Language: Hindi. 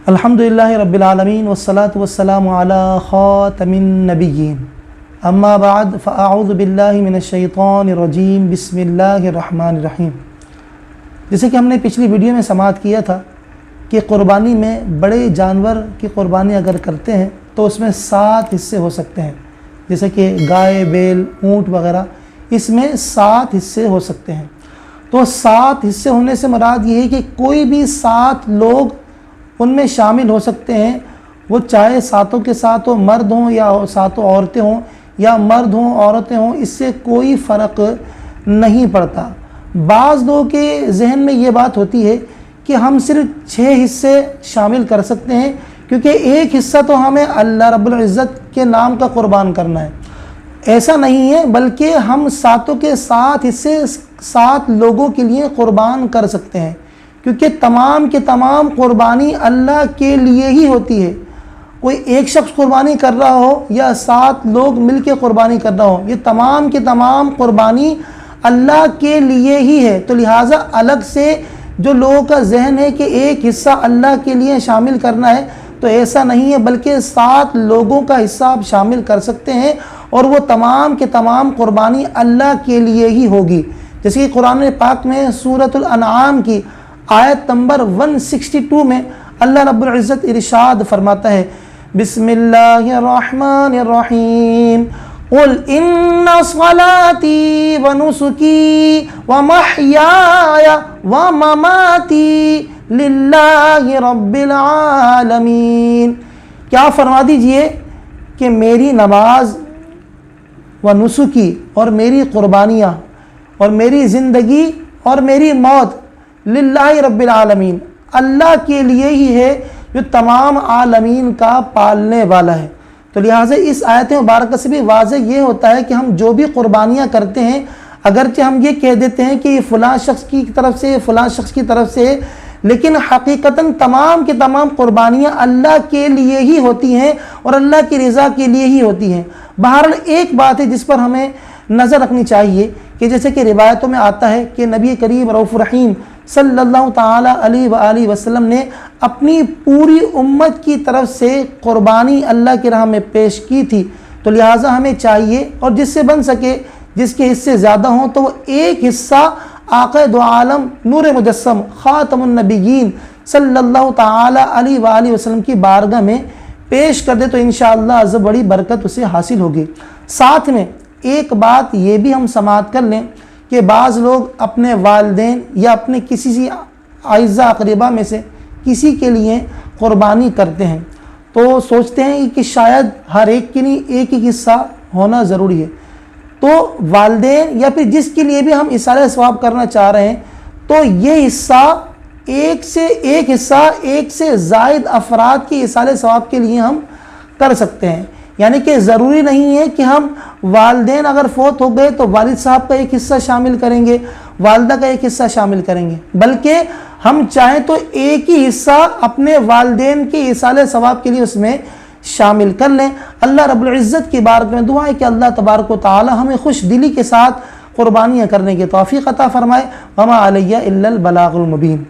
अल्हम्दुलिल्लाहि रब्बिल आलमीन वस्सलातु वस्सलामु अला खातमिन नबिय्यीन अम्मा बाद फ़अऊज़ु बिल्लाहि मिनश शैतानिर रजीम बिस्मिल्लाहिर रहमानिर रहीम। जैसे कि हमने पिछली वीडियो में समाअत किया था कि क़ुरबानी में बड़े जानवर की क़ुरबानी अगर करते हैं तो उसमें 7 हिस्से हो सकते हैं, जैसे कि गाय, बैल, ऊँट वगैरह, इसमें 7 हिस्से हो सकते हैं। तो 7 हिस्से होने से मुराद ये है कि कोई भी 7 लोग उनमें शामिल हो सकते हैं, वो चाहे सातों के साथ हो, मर्द हों या सातों औरतें हों, या मर्द हों औरतें हों, इससे कोई फ़र्क नहीं पड़ता। बाज़ लोगों के जहन में ये बात होती है कि हम सिर्फ 6 हिस्से शामिल कर सकते हैं, क्योंकि एक हिस्सा तो हमें अल्लाह रब्बुल इज़्ज़त के नाम का क़ुरबान करना है। ऐसा नहीं है, बल्कि हम सातों के 7 हिस्से 7 लोगों के लिए क़ुरबान कर सकते हैं, क्योंकि तमाम के तमाम क़ुरबानी अल्लाह के लिए ही होती है। कोई एक शख्स क़ुरबानी कर रहा हो या 7 लोग मिल के क़ुरबानी कर रहा हो, ये तमाम के तमाम क़ुरबानी अल्लाह के लिए ही है। तो लिहाजा अलग से जो लोगों का जहन है कि एक हिस्सा अल्लाह के लिए शामिल करना है, तो ऐसा नहीं है, बल्कि 7 लोगों का हिस्सा आप शामिल कर सकते हैं और वो तमाम के तमाम क़ुरबानी अल्लाह के लिए ही होगी। जैसे कि कुरान पाक में सूरतुल अनआम की आयत नंबर 162 में अल्लाह रब्बुल इज़्ज़त इरशाद फरमाता है, बिस्मिल्लाहिर्रहमानिर्रहीम, क़ुल इन्ना स्वलाती व नुसुकी व महयाया व ममाती लिल्लाहि रब्बिल आलमीन। क्या फरमा दीजिए कि मेरी नमाज व नुसुकी और मेरी क़ुरबानियाँ और मेरी ज़िंदगी और मेरी मौत लिल्लाहि रब्बिल आलमीन, अल्लाह के लिए ही है जो तमाम आलमीन का पालने वाला है। तो लिहाजा इस आयत मुबारक से भी वाज़ेह ये होता है कि हम जो भी क़ुरबानियाँ करते हैं, अगरचे हम ये कह देते हैं कि ये फ़लाँ शख्स की तरफ से, फ़लाँ शख्स की तरफ से, लेकिन हकीकतन तमाम के तमाम क़ुरबानियाँ अल्लाह के लिए ही होती हैं और अल्लाह की रज़ा के लिए ही होती हैं। बहरहाल एक बात है जिस पर हमें नज़र रखनी चाहिए कि जैसे कि रिवायतों में आता है कि नबी करीम रऊफ़ रहीम सल्लल्लाहु ताला अलैहि वसल्लम ने अपनी पूरी उम्मत की तरफ से क़ुरबानी अल्लाह की राह में पेश की थी। तो लिहाजा हमें चाहिए, और जिससे बन सके, जिसके हिस्से ज़्यादा हों, तो वो एक हिस्सा आक़ा दो आलम नूर मुजस्सम ख़ातमुन नबिय्यीन सल्लल्लाहु ताला अलैहि वसल्लम की बारगाह में पेश कर दे, तो इंशाअल्लाह अज़्ज़ बड़ी बरकत उसे हासिल होगी। साथ में एक बात ये भी हम समाअत कर लें कि बाज़ लोग अपने वालिदैन या अपने किसी सी आइज़ा अक़रीबा में से किसी के लिए क़ुरबानी करते हैं, तो सोचते हैं कि शायद हर एक के लिए एक ही हिस्सा होना ज़रूरी है। तो वालिदैन या फिर जिसके लिए भी हम इसाले सवाब करना चाह रहे हैं, तो ये हिस्सा एक से ज़ायद अफराद के इसाले सवाब के लिए हम कर सकते हैं। यानी कि ज़रूरी नहीं है कि हम वालिदैन अगर फ़ौत हो गए तो वालिद साहब का एक हिस्सा शामिल करेंगे, वालिदा का एक हिस्सा शामिल करेंगे, बल्कि हम चाहें तो एक ही हिस्सा अपने वालिदैन के इसाले सवाब के लिए उसमें शामिल कर लें। अल्लाह रब्बुल इज़्ज़त की बारगाह में दुआ है कि अल्लाह तबारक व तआला हमें खुश दिली के साथ क़ुरबानियाँ करने की तौफ़ीक़ अता फ़रमाए। वमा अलैया इल्लल बलागुल मुबीन।